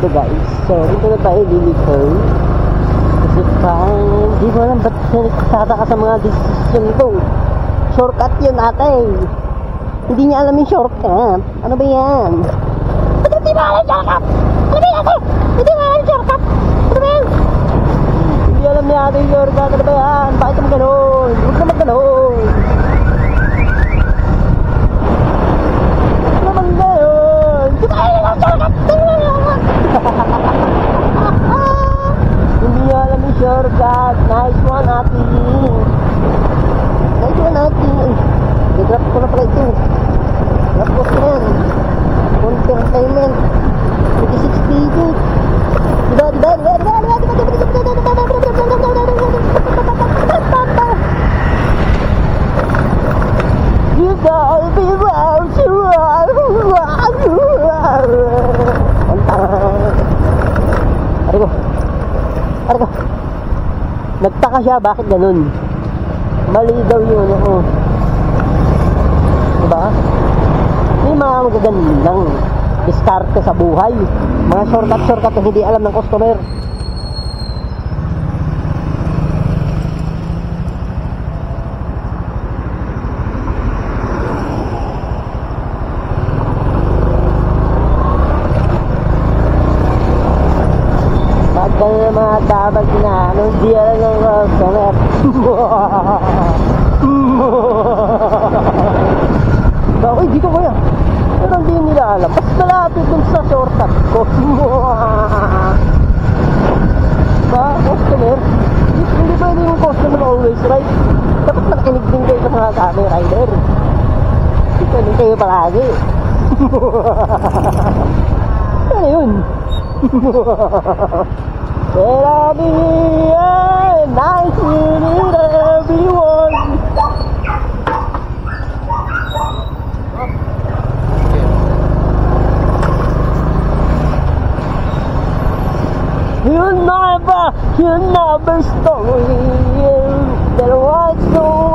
dito guys. So dito na tayo lilikaw. Kasi di mo alam ba't nagsasada ka sa mga desisyon ko. Shortcut yun ate. Hindi niya alam yung shortcut. Ano ba yan? Ba't hindi mo alam yung shortcut? Ano ba yan ate? Hindi mo alam yung shortcut? Ano ba yan? Hindi alam niya ate yung shortcut. Ano ba yan? Bakit naman gano'n? Huwag naman gano'n. Huwag naman gano'n. Hindi mo alam yung shortcut. Hindi niya alam yung shortcut. Nice one ate. Nice one ate. I-drop ko na pala ito. Drop ko na yan. Konting payment. 26 peso. Diba? You gotta be well to Argo. Nagtaka siya bakit ganun. Mali daw yun. Diba? May mga magagandang diskarte sa buhay. Mga shortcut na hindi alam ng customer. Pagka mga dapat na hindi alam ng customer. Bakit dito kaya? Pero hindi nila alam. Mas malapit dun sa shortcut ko. Ba, customer? Hindi ba yung customer always right? Dapat nakinig din kayo sa mga kami rider. Hindi kayo palagi. Ano yun? But I'll be here, nice to meet everyone. You never story. There was no